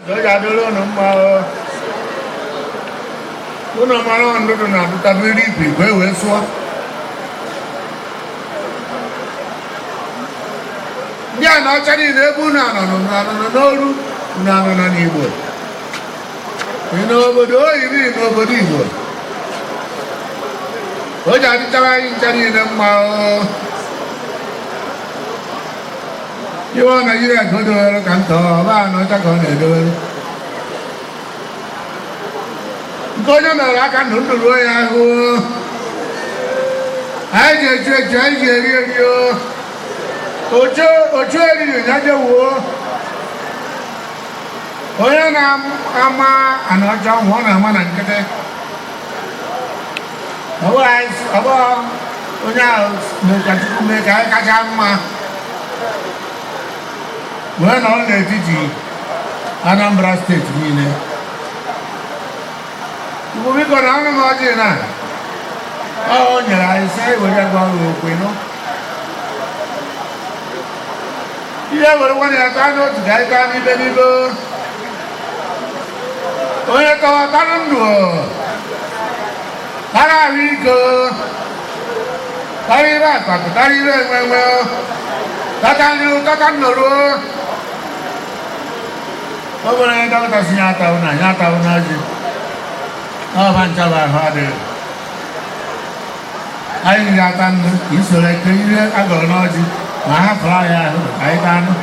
Doja dulu nomor. Uno malo ando na tutabiri piwe weswa. Ya na chari rebu na noru na nibo. Ino bodo ibi no bodibo. Doja chari nomor. Yo na yira godo kanto ba no ta ko ne do. Godo na la kan no do ya ho. Ai je yo. Ojo ri na je wo. Oya na ama Anaocha wo na ma na nkete. Abo onya me ka cha ma. When all the TG Anambra State mean you will go down the margin. Oh, yeah, I say, we're going to know. You ever want to know to get down in the river? Oh, you go down the Tararico. Tarira, Tatanu. Apa nak kata nyata aja. Oh, pancam ada. Air nyata ni, isolasi kiri agak naji. Mahal ya, kaitan.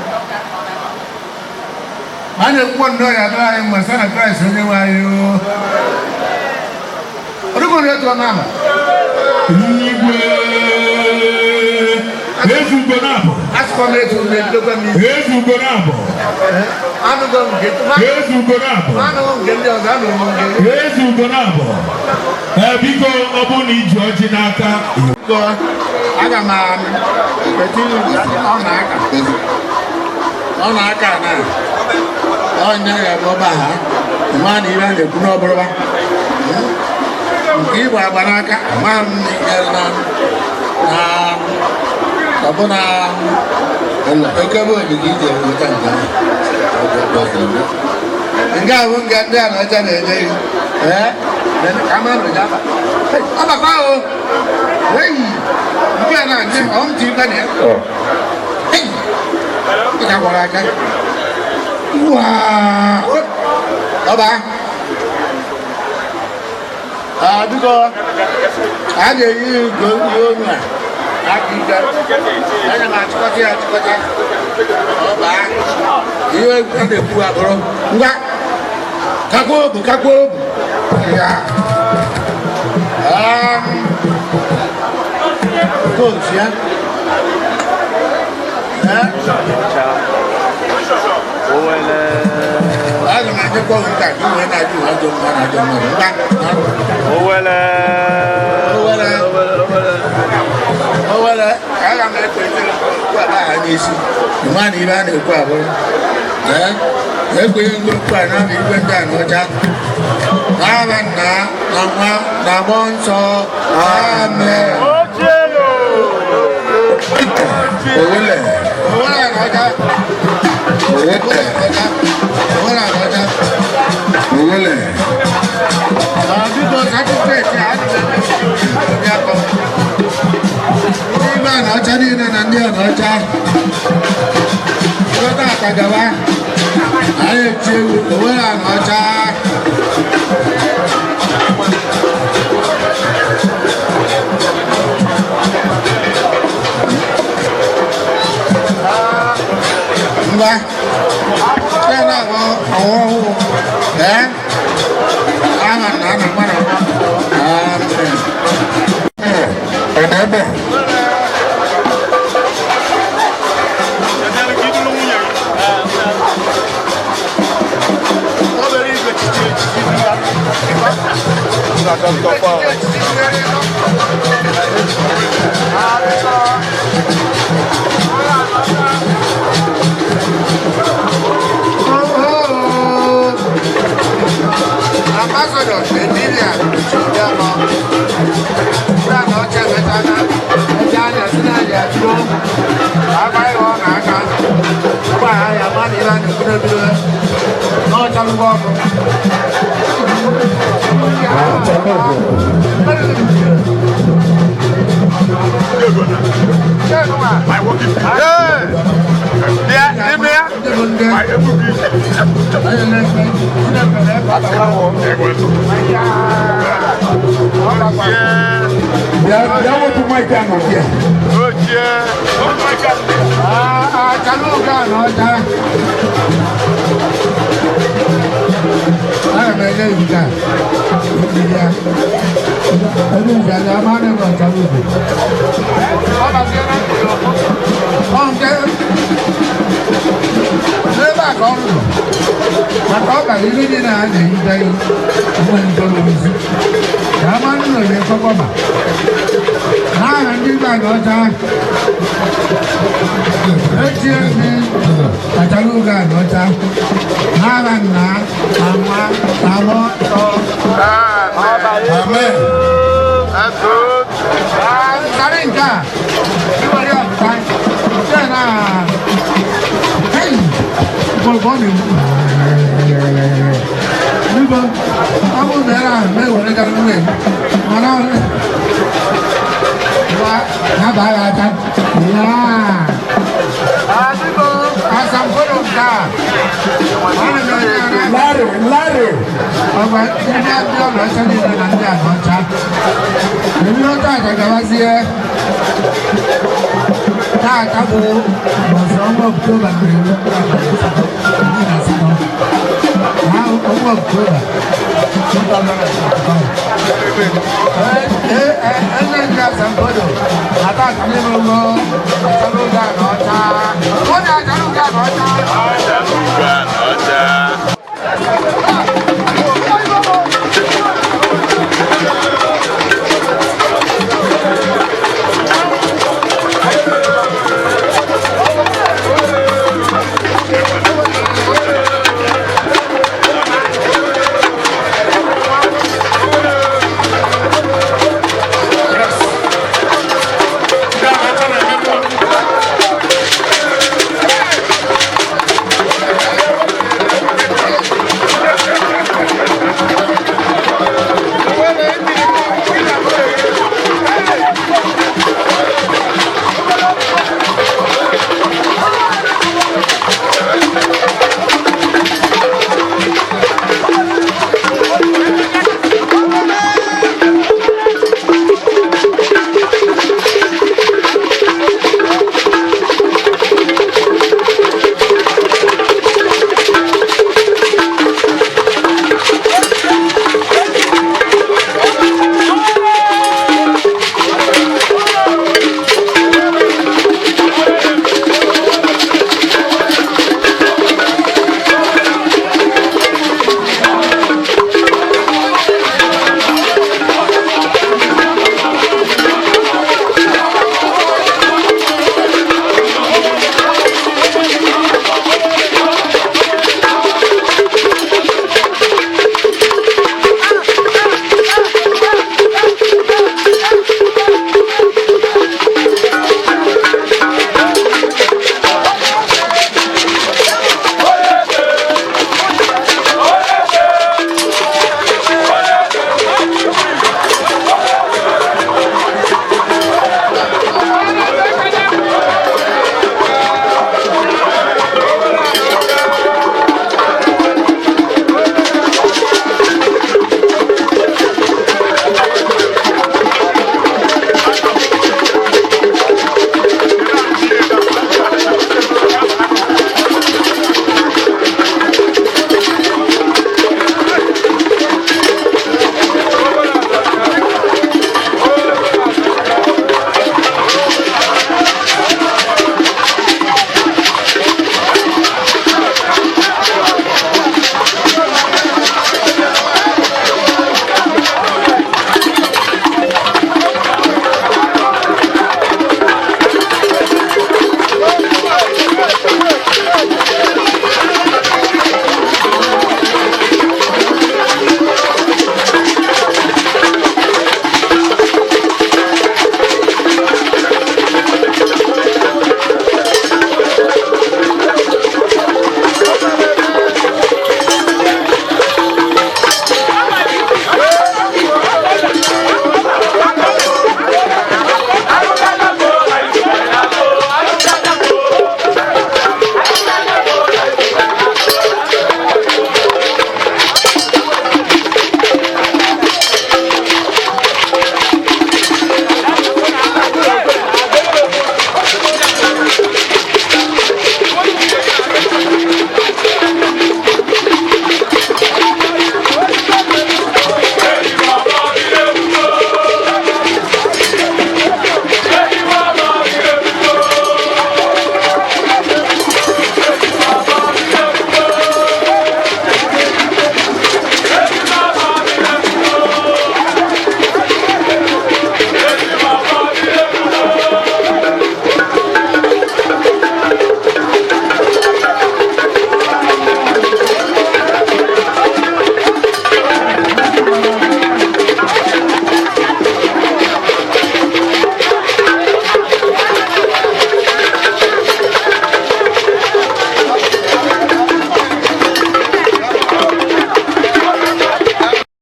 Mana pun doya tu yang masalah keras ni mayu. Aduh, kau lihat tuan nama. Yesu Gonabo. Askomé tu medo kami. Yesu Gonabo. Anu gam gitu. Yesu Gonabo. Anu gende anu gende. Yesu Gonabo. Biko obuni George naka. Go. Aga man. Beti onaka. Onaka na. Onya ya boba ha. Mani ira le kuno boroba. Ibu abanaka man na. Apa na? Kamu begitu bukan kan? Enggak ada aja deh. Dan kamar berapa? Apa kau? Hei, bukan aja. Om ciuman ya. Hei, kita boleh kan? Wah, apa? Aduh kok. Ada ini gulungnya. Aku ada macam apa? Oh bang, iya ada buah bro. Enggak, kaku. Ya. Bagus ya. Owelle. Ada macam kau enggak? Owelle. Owelle, kalau nak pergi kuat lah ni sih. Mana ni lah ni kuat pun. Pergi kuat nak pergi Anaocha. Kawan nak bonsor. Amen. Owelle Anaocha. Owelle. Tapi kalau satu peti ada berapa? Ini Anaocha ni nanti Anaocha. Kita tak tahu apa. Ayo cium Owelle Anaocha. Enggak. Kenapa kau? Anak mana? Ada. Ambassador Nigeria, Jude Anaocha Anaocha